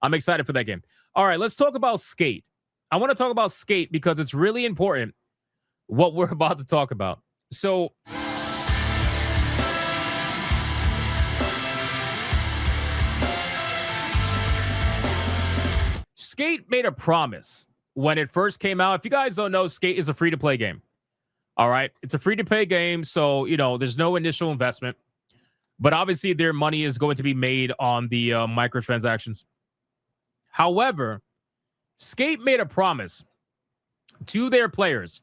I'm excited for that game. All right, let's talk about Skate. I want to talk about Skate because it's really important what we're about to talk about. So Skate made a promise when it first came out. If you guys don't know, Skate is a free-to-play game. All right, it's a free-to-play game, so there's no initial investment, but obviously their money is going to be made on the microtransactions. However, Skate made a promise to their players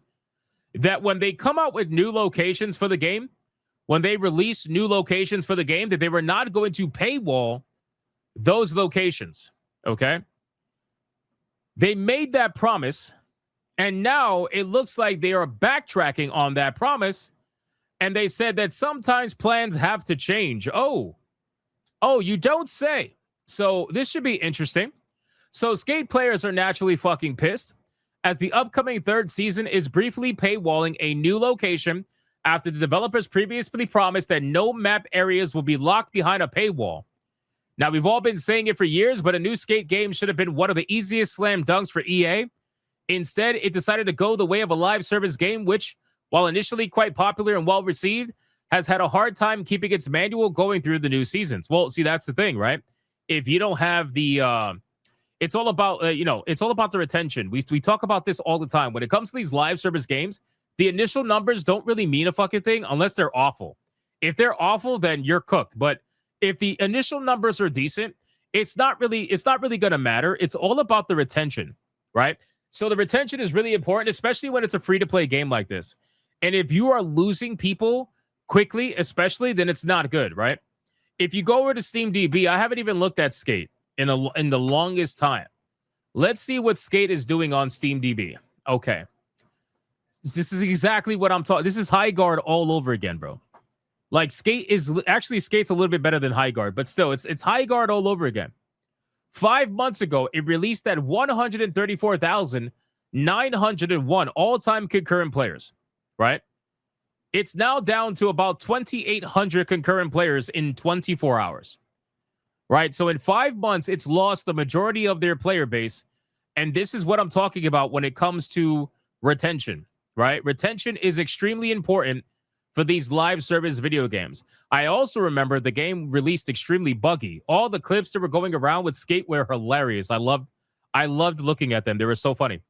that when they come out with new locations for the game, when they release new locations for the game, that they were not going to paywall those locations. Okay, they made that promise. And now it looks like they are backtracking on that promise. And they said that sometimes plans have to change. Oh, you don't say. So this should be interesting. So Skate players are naturally fucking pissed as the upcoming third season is briefly paywalling a new location after the developers previously promised that no map areas will be locked behind a paywall. Now, we've all been saying it for years, but a new Skate game should have been one of the easiest slam dunks for EA. Instead, it decided to go the way of a live service game, which, while initially quite popular and well-received, has had a hard time keeping its manual going through the new seasons. Well, see, that's the thing, right? If you don't have the... it's all about, it's all about the retention. We talk about this all the time. When it comes to these live service games, the initial numbers don't really mean a fucking thing unless they're awful. If they're awful, then you're cooked. But if the initial numbers are decent, it's not really going to matter. It's all about the retention, right? So the retention is really important, especially when it's a free-to-play game like this. And if you are losing people quickly, especially, then it's not good, right? If you go over to SteamDB, I haven't even looked at Skate in the longest time. Let's see what Skate is doing on SteamDB. Okay. This is exactly what I'm talking. This is High Guard all over again, bro. Like Skate's a little bit better than High Guard, but still, it's High Guard all over again. 5 months ago, it released at 134,901 all-time concurrent players, right? It's now down to about 2,800 concurrent players in 24 hours, right? So in 5 months, it's lost the majority of their player base, and this is what I'm talking about when it comes to retention, right? Retention is extremely important for these live service video games. I also remember the game released extremely buggy. All the clips that were going around with Skate were hilarious. I loved looking at them. They were so funny.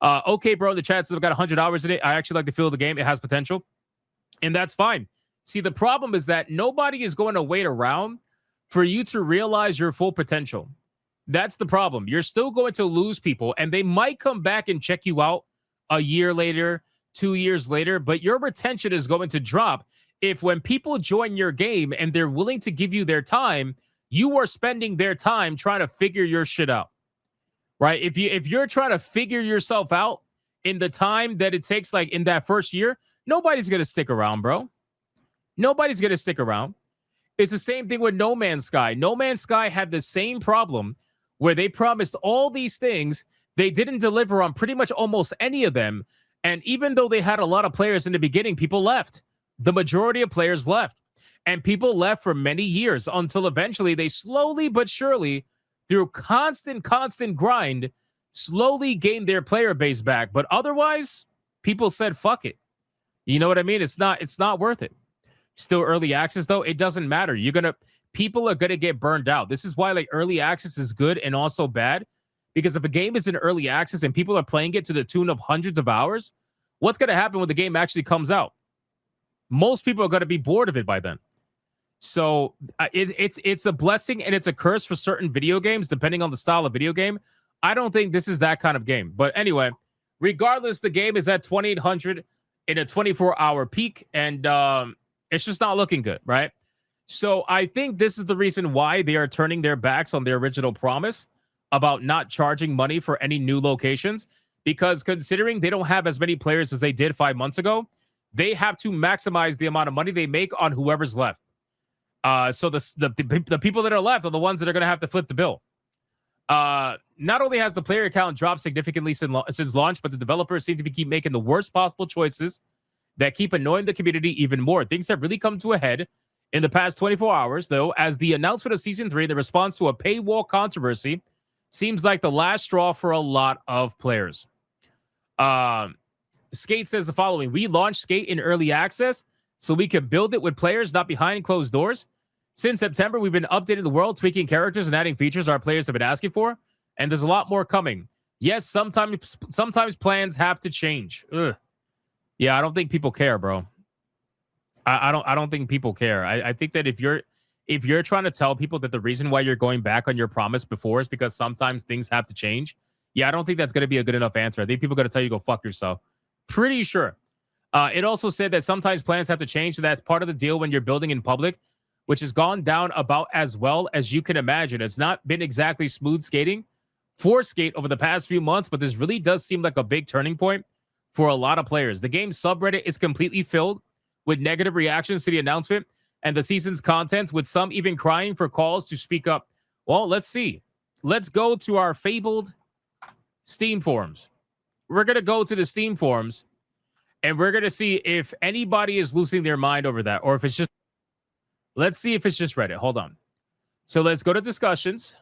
Okay, bro, the chat says I've got 100 hours in it. I actually like the feel of the game. It has potential. And that's fine. See, the problem is that nobody is going to wait around for you to realize your full potential. That's the problem. You're still going to lose people, and they might come back and check you out a year later, 2 years later, but your retention is going to drop if when people join your game and they're willing to give you their time, you are spending their time trying to figure your shit out, right? If you're trying to figure yourself out in the time that it takes, like in that first year, nobody's going to stick around, bro. Nobody's going to stick around. It's the same thing with No Man's Sky. No Man's Sky had the same problem where they promised all these things. They didn't deliver on pretty much almost any of them. And even though they had a lot of players in the beginning, people left. The majority of players left. And people left for many years until eventually they slowly but surely, through constant grind, slowly gained their player base back. But otherwise, people said, fuck it. You know what I mean? It's not worth it. Still early access, though, it doesn't matter. People are gonna get burned out. This is why like early access is good and also bad. Because if a game is in early access and people are playing it to the tune of hundreds of hours, what's going to happen when the game actually comes out? Most people are going to be bored of it by then. So it's a blessing and it's a curse for certain video games, depending on the style of video game. I don't think this is that kind of game. But anyway, regardless, the game is at 2,800 in a 24-hour peak, and it's just not looking good, right? So I think this is the reason why they are turning their backs on their original promise about not charging money for any new locations, because considering they don't have as many players as they did 5 months ago, they have to maximize the amount of money they make on whoever's left. So the people that are left are the ones that are going to have to flip the bill. Not only has the player count dropped significantly since launch, but the developers seem to keep making the worst possible choices that keep annoying the community even more. Things have really come to a head in the past 24 hours, though, as the announcement of Season 3, the response to a paywall controversy, seems like the last straw for a lot of players. Skate says the following: we launched Skate in early access so we could build it with players, not behind closed doors. Since September, we've been updating the world, tweaking characters, and adding features our players have been asking for. And there's a lot more coming. Yes, sometimes plans have to change. Ugh. Yeah, I don't think people care, bro. I don't think people care. I think that if you're trying to tell people that the reason why you're going back on your promise before is because sometimes things have to change, yeah, I don't think that's going to be a good enough answer. I think people are going to tell you go fuck yourself. Pretty sure. It also said that sometimes plans have to change. So that's part of the deal when you're building in public, which has gone down about as well as you can imagine. It's not been exactly smooth skating for Skate over the past few months, but this really does seem like a big turning point for a lot of players. The game's subreddit is completely filled with negative reactions to the announcement and the season's content, with some even crying for calls to speak up. Well, let's see. Let's go to our fabled Steam forums. We're going to go to the Steam forums, and we're going to see if anybody is losing their mind over that, or if it's just... Let's see if it's just Reddit. Hold on. So let's go to discussions,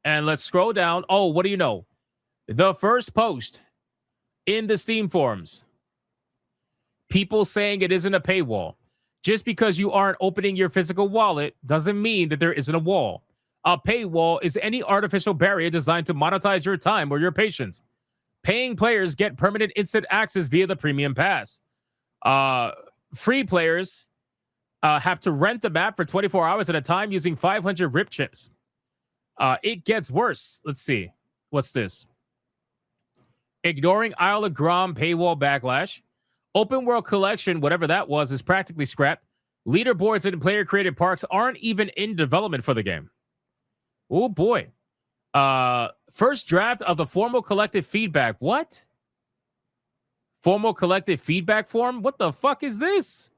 and let's scroll down. Oh, what do you know? The first post in the Steam forums. People saying it isn't a paywall. Just because you aren't opening your physical wallet doesn't mean that there isn't a wall. A paywall is any artificial barrier designed to monetize your time or your patience. Paying players get permanent instant access via the premium pass. Free players have to rent the map for 24 hours at a time using 500 RIP chips. It gets worse. Let's see. What's this? Ignoring Isle of Grom paywall backlash. Open World Collection, whatever that was, is practically scrapped. Leaderboards and player-created parks aren't even in development for the game. Oh, boy. First draft of the formal collective feedback. What? Formal collective feedback form? What the fuck is this?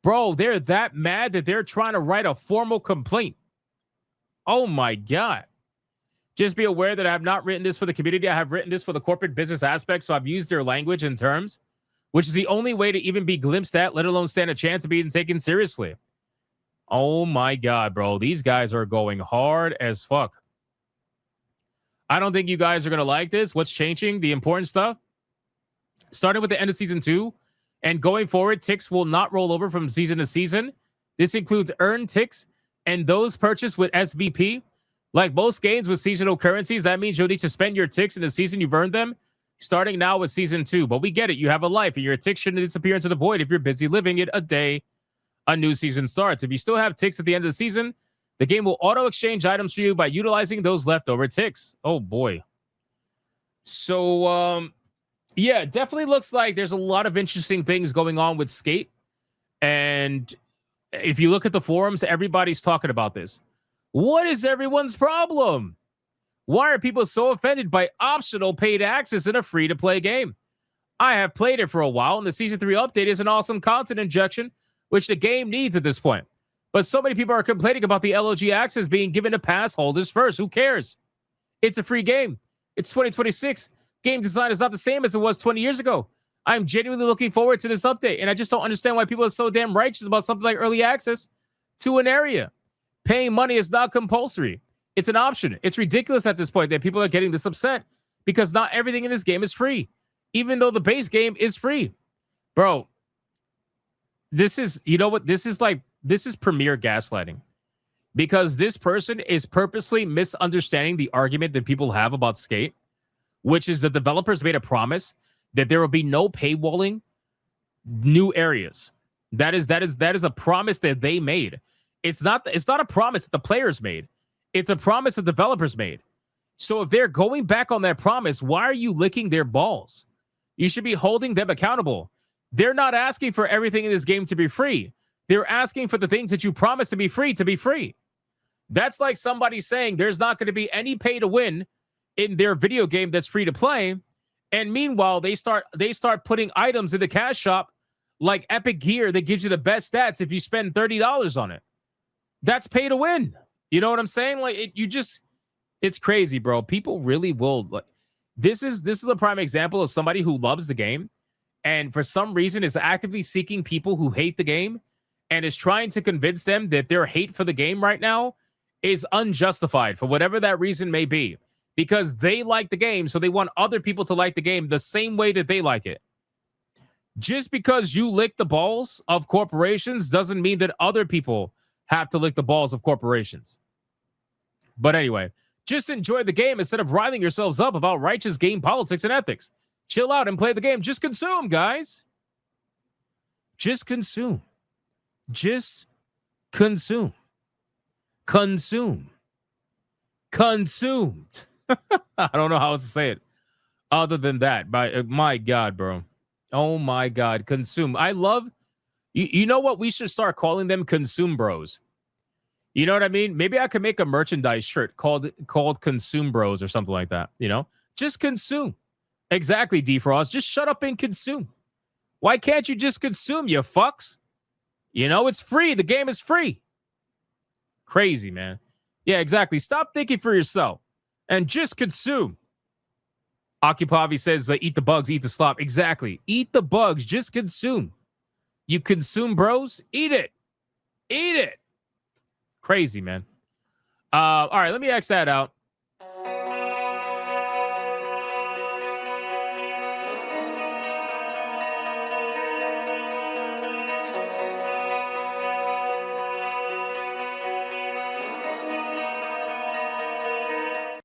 Bro, they're that mad that they're trying to write a formal complaint. Oh, my God. Just be aware that I have not written this for the community. I have written this for the corporate business aspect, so I've used their language and terms, which is the only way to even be glimpsed at, let alone stand a chance of being taken seriously. Oh, my God, bro. These guys are going hard as fuck. I don't think you guys are going to like this. What's changing? The important stuff. Starting with the end of Season 2 and going forward, ticks will not roll over from season to season. This includes earned ticks and those purchased with SVP. Like most games with seasonal currencies, that means you'll need to spend your ticks in the season you've earned them, starting now with Season 2. But we get it. You have a life, and your ticks shouldn't disappear into the void if you're busy living it a day a new season starts. If you still have ticks at the end of the season, the game will auto-exchange items for you by utilizing those leftover ticks. Oh, boy. So, yeah, it definitely looks like there's a lot of interesting things going on with Skate. And if you look at the forums, everybody's talking about this. What is everyone's problem? Why are people so offended by optional paid access in a free-to-play game? I have played it for a while, and the Season 3 update is an awesome content injection, which the game needs at this point. But so many people are complaining about the LOG access being given to pass holders first. Who cares? It's a free game. It's 2026. Game design is not the same as it was 20 years ago. I'm genuinely looking forward to this update, and I just don't understand why people are so damn righteous about something like early access to an area. Paying money is not compulsory. It's an option. It's ridiculous at this point that people are getting this upset because not everything in this game is free, even though the base game is free. Bro, this is, you know what? This is premier gaslighting, because this person is purposely misunderstanding the argument that people have about Skate, which is the developers made a promise that there will be no paywalling new areas. That is a promise that they made. It's not a promise that the players made. It's a promise that developers made. So if they're going back on that promise, why are you licking their balls? You should be holding them accountable. They're not asking for everything in this game to be free. They're asking for the things that you promised to be free to be free. That's like somebody saying there's not going to be any pay to win in their video game that's free to play. And meanwhile, they start putting items in the cash shop like Epic Gear that gives you the best stats if you spend $30 on it. That's pay to win. You know what I'm saying? Like it's crazy, bro. People really will. Like, this is a prime example of somebody who loves the game and for some reason is actively seeking people who hate the game and is trying to convince them that their hate for the game right now is unjustified for whatever that reason may be, because they like the game, so they want other people to like the game the same way that they like it. Just because you lick the balls of corporations doesn't mean that other people have to lick the balls of corporations. But anyway, just enjoy the game instead of riling yourselves up about righteous game politics and ethics. Chill out and play the game. Just consume, guys. Just consume. Just consume. Consume. Consumed. I don't know how else to say it other than that. My God, bro. Oh, my God. Consume. I love... You know what? We should start calling them Consume Bros. You know what I mean? Maybe I could make a merchandise shirt called Consume Bros or something like that. You know? Just consume. Exactly, Defrost. Just shut up and consume. Why can't you just consume, you fucks? You know, it's free. The game is free. Crazy, man. Yeah, exactly. Stop thinking for yourself and just consume. Akipavi says, eat the bugs, eat the slop. Exactly. Eat the bugs. Just consume. You consume, bros? Eat it. Eat it. Crazy, man. All right, let me X that out.